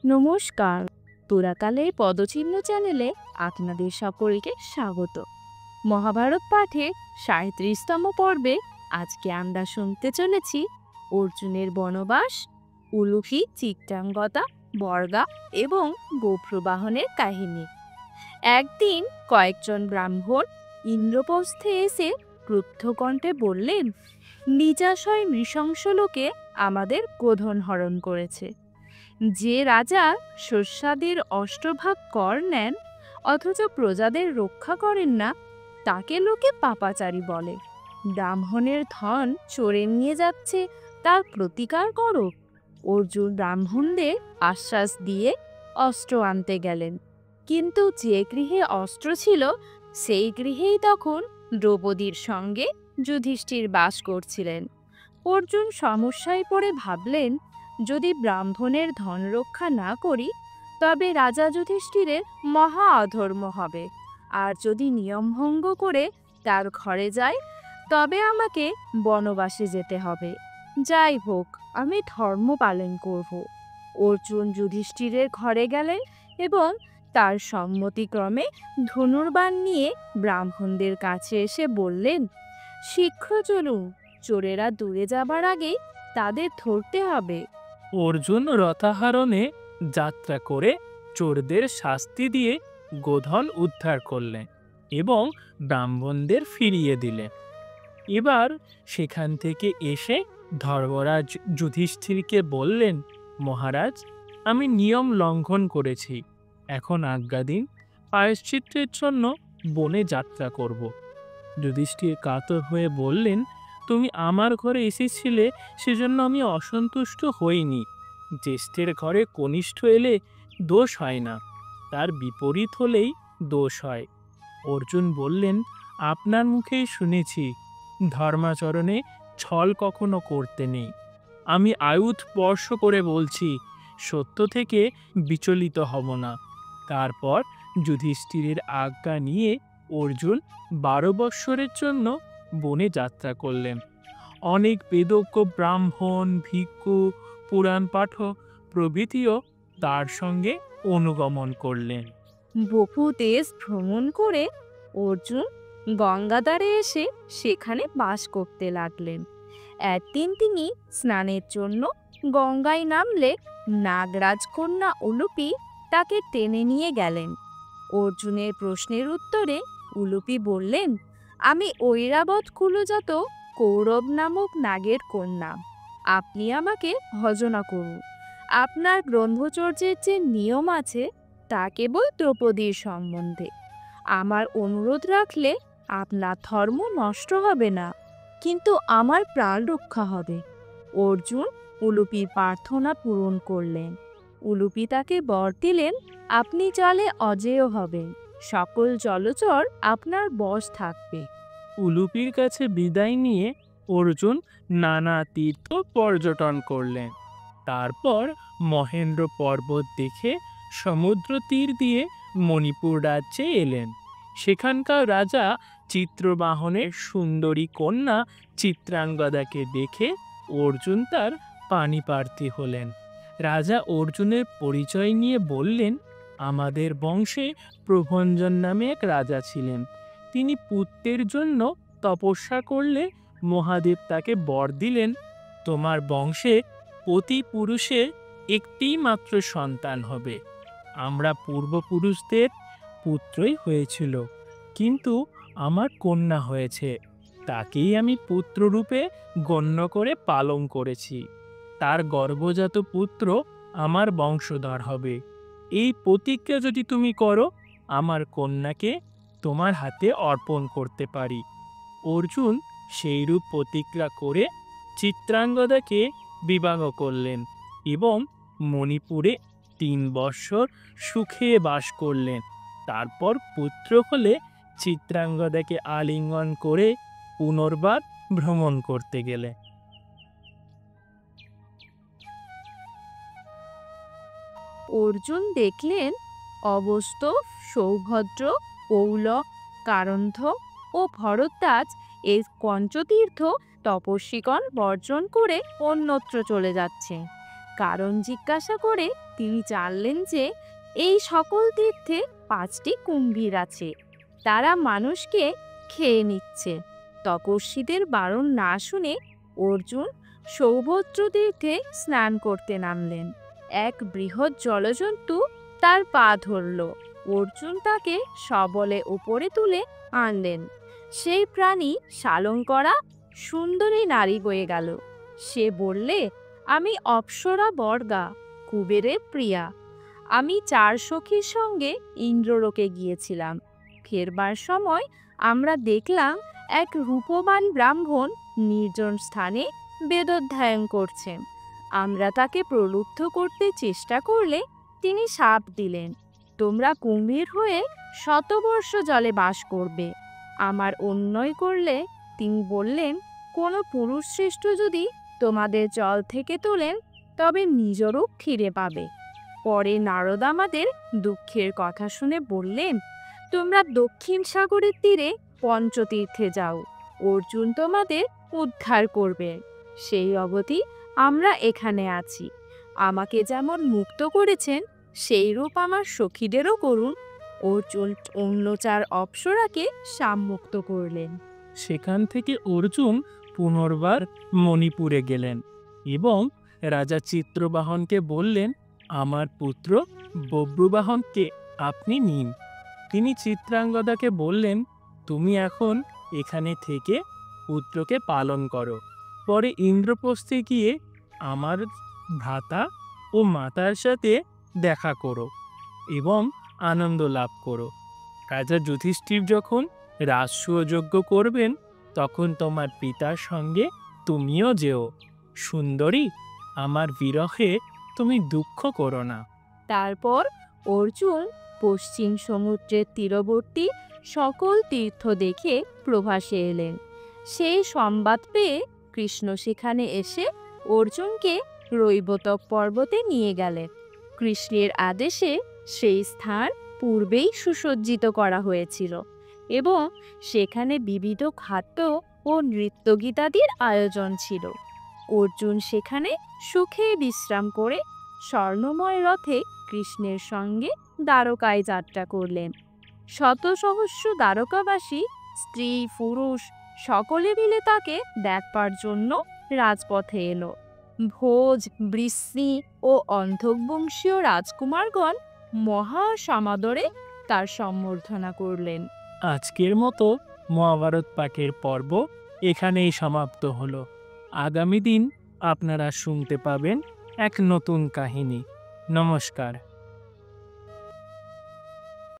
নমস্কার, পুরাকালের পদচিহ্ন চ্যানেলে আপনাদের সকলকে স্বাগত। মহাভারত পাঠে ৩৭তম পর্বে আজকে আমরা শুনতে চলেছি অর্জুনের বনবাস, উলুফি, চিত্রাঙ্গদা, বর্গা এবং গোপ্রবাহনের কাহিনী। একদিন কয়েকজন ব্রাহ্মণ ইন্দ্রপ্রস্থে এসে ক্রুদ্ধকণ্ঠে বললেন, নিজাশয় নৃশংস লোকে আমাদের গোধন হরণ করেছে। যে রাজা শস্যাদির অষ্টভাগ কর নেন অথচ প্রজাদের রক্ষা করেন না, তাকে লোকে পাপাচারী বলে। ব্রাহ্মণের ধন চোরে নিয়ে যাচ্ছে, তার প্রতিকার করো। অর্জুন ব্রাহ্মণদের আশ্বাস দিয়ে অস্ত্র আনতে গেলেন, কিন্তু যে গৃহে অস্ত্র ছিল সেই গৃহেই তখন দ্রৌপদীর সঙ্গে যুধিষ্ঠির বাস করছিলেন। অর্জুন সমস্যায় পড়ে ভাবলেন, যদি ব্রাহ্মণের ধন রক্ষা না করি তবে রাজা যুধিষ্ঠিরের মহা অধর্ম হবে, আর যদি নিয়ম ভঙ্গ করে তার ঘরে যাই তবে আমাকে বনবাসে যেতে হবে। যাই হোক, আমি ধর্ম পালন করব। অর্জুন যুধিষ্ঠিরের ঘরে গেলেন এবং তার সম্মতিক্রমে ধনুর্বাণ নিয়ে ব্রাহ্মণদের কাছে এসে বললেন, শীঘ্র চলুন, চোরেরা দূরে যাবার আগেই তাদের ধরতে হবে। অর্জুন রথাহারণে যাত্রা করে চোরদের শাস্তি দিয়ে গোধন উদ্ধার করলেন এবং ব্রাহ্মণদের ফিরিয়ে দিলেন। এবার সেখান থেকে এসে ধর্মরাজ যুধিষ্ঠিরকে বললেন, মহারাজ, আমি নিয়ম লঙ্ঘন করেছি, এখন আজ্ঞা দিন, প্রায়শ্চিত্তের জন্য বনে যাত্রা করব। যুধিষ্ঠির কাতর হয়ে বললেন, তুমি আমার ঘরে এসেছিলে, সেজন্য আমি অসন্তুষ্ট হইনি। জ্যেষ্ঠের ঘরে কনিষ্ঠ এলে দোষ হয় না, তার বিপরীত হলেই দোষ হয়। অর্জুন বললেন, আপনার মুখেই শুনেছি ধর্মাচরণে ছল কখনো করতে নেই। আমি আয়ুধ স্পর্শ করে বলছি, সত্য থেকে বিচলিত হব না। তারপর যুধিষ্ঠিরের আজ্ঞা নিয়ে অর্জুন 12 বৎসরের জন্য বনে যাত্রা করলেন। অনেক বেদজ্ঞ ব্রাহ্মণ, ভিক্ষু, পুরাণ পাঠক প্রভৃতিও তার সঙ্গে অনুগমন করলেন। বহু দেশ ভ্রমণ করে অর্জুন গঙ্গাধারে এসে সেখানে বাস করতে লাগলেন। একদিন তিনি স্নানের জন্য গঙ্গায় নামলে নাগরাজ কন্যা উলুপি তাকে টেনে নিয়ে গেলেন। অর্জুনের প্রশ্নের উত্তরে উলুপি বললেন, আমি ঐরাবত কুলজাত কৌরব নামক নাগের কন্যা, আপনি আমাকে ভজনা করুন। আপনার ব্রহ্মচর্যের যে নিয়ম আছে তা কেবল দ্রৌপদীর সম্বন্ধে। আমার অনুরোধ রাখলে আপনার ধর্ম নষ্ট হবে না, কিন্তু আমার প্রাণ রক্ষা হবে। অর্জুন উলুপির প্রার্থনা পূরণ করলেন। উলুপি তাকে বর দিলেন, আপনি জলে অজেয় হবেন, সকল জলচর আপনার বশ থাকবে। উলুপির কাছে বিদায় নিয়ে অর্জুন নানা তীর্থ পর্যটন করলেন। তারপর মহেন্দ্র পর্বত দেখে সমুদ্র তীর দিয়ে মণিপুর রাজ্যে এলেন। সেখানকার রাজা চিত্রবাহনের সুন্দরী কন্যা চিত্রাঙ্গদাকে দেখে অর্জুন তার পাণিপ্রার্থী হলেন। রাজা অর্জুনের পরিচয় নিয়ে বললেন, আমাদের বংশে প্রভঞ্জন নামে এক রাজা ছিলেন। তিনি পুত্রের জন্য তপস্যা করলে মহাদেব তাকে বর দিলেন, তোমার বংশে প্রতি পুরুষের একটিই মাত্র সন্তান হবে। আমরা পূর্বপুরুষদের পুত্রই হয়েছিল, কিন্তু আমার কন্যা হয়েছে, তাকেই আমি পুত্ররূপে গণ্য করে পালন করেছি। তার গর্ভজাত পুত্র আমার বংশধর হবে। এই প্রতিজ্ঞা যদি তুমি করো, আমার কন্যাকে তোমার হাতে অর্পণ করতে পারি। অর্জুন সেইরূপ প্রতিজ্ঞা করে চিত্রাঙ্গদাকে বিবাহ করলেন এবং মণিপুরে 3 বৎসর সুখে বাস করলেন। তারপর পুত্র হলে চিত্রাঙ্গদাকে আলিঙ্গন করে পুনর্বার ভ্রমণ করতে গেলে। অর্জুন দেখলেন অবস্থ, সৌভদ্র, কৌলক, কারন্ধ ও ভরদ্বাজ এই পঞ্চতীর্থ তপস্বীগণ বর্জন করে অন্যত্র চলে যাচ্ছে। কারণ জিজ্ঞাসা করে তিনি জানলেন যে এই সকল তীর্থে 5টি কুম্ভীর আছে, তারা মানুষকে খেয়ে নিচ্ছে। তপস্বীদের বারণ না শুনে অর্জুন সৌভদ্র তীর্থে স্নান করতে নামলেন। এক বৃহৎ জলজন্তু তার পা ধরল। অর্জুন তাকে সবলে উপরে তুলে আনলেন। সেই প্রাণী শালঙ্করা সুন্দরী নারী বয়ে গেল। সে বললে, আমি অপ্সরা বর্গা, কুবেরের প্রিয়া। আমি 4 সখীর সঙ্গে ইন্দ্রলোকে গিয়েছিলাম। ফেরবার সময় আমরা দেখলাম এক রূপবান ব্রাহ্মণ নির্জন স্থানে বেদোধ্যায়ন করছেন। আমরা তাকে প্রলুব্ধ করতে চেষ্টা করলে তিনি শাপ দিলেন, তোমরা কুম্ভীর হয়ে শতবর্ষ জলে বাস করবে। আমার অন্যায় করলে তিনি বললেন, কোনো পুরুষ শ্রেষ্ঠ যদি তোমাদের জল থেকে তোলেন তবে নিজরূপ ফিরে পাবে। পরে নারদ আমাদের দুঃখের কথা শুনে বললেন, তোমরা দক্ষিণ সাগরের তীরে পঞ্চতীর্থে যাও, অর্জুন তোমাদের উদ্ধার করবে। সেই অবধি আমরা এখানে আছি। আমাকে যেমন মুক্ত করেছেন সেই রূপ আমার সখীদেরও করুন। অর্জুন অন্য 4 অপ্সরাকে সামমুক্ত করলেন। সেখান থেকে অর্জুন পুনর্বার মণিপুরে গেলেন এবং রাজা চিত্রবাহনকে বললেন, আমার পুত্র বব্রুবাহনকে আপনি নিন। তিনি চিত্রাঙ্গদাকে বললেন, তুমি এখন এখানে থেকে পুত্রকে পালন করো। পরে ইন্দ্রপ্রস্থে গিয়ে আমার ভ্রাতা ও মাতার সাথে দেখা করো এবং আনন্দ লাভ করো। রাজা যুধিষ্ঠির যখন রাজসূয়যজ্ঞ করবেন তখন তোমার পিতার সঙ্গে তুমিও যেও। সুন্দরী, আমার বিরহে তুমি দুঃখ করো না। তারপর অর্জুন পশ্চিম সমুদ্রের তীরবর্তী সকল তীর্থ দেখে প্রভাসে এলেন। সেই সংবাদ পেয়ে কৃষ্ণ সেখানে এসে অর্জুনকে রৈবতক পর্বতে নিয়ে গেলেন। কৃষ্ণের আদেশে সেই স্থান পূর্বেই সুসজ্জিত করা হয়েছিল এবং সেখানে বিবিধ খাদ্য ও নৃত্যগীতাদির আয়োজন ছিল। অর্জুন সেখানে সুখে বিশ্রাম করে স্বর্ণময় রথে কৃষ্ণের সঙ্গে দ্বারকায় যাত্রা করলেন। শত সহস্র দ্বারকাবাসী স্ত্রী পুরুষ সকলে মিলে তাকে দেখবার জন্য রাজপথে এলো। ভোজ, বৃষ্ণি ও অন্ধবংশীয় রাজকুমারগণ মহা সমাদরে তার সম্বর্ধনা করলেন। আজকের মতো মহাভারত পাঠের পর্ব এখানেই সমাপ্ত হলো। আগামী দিন আপনারা শুনতে পাবেন এক নতুন কাহিনী। নমস্কার।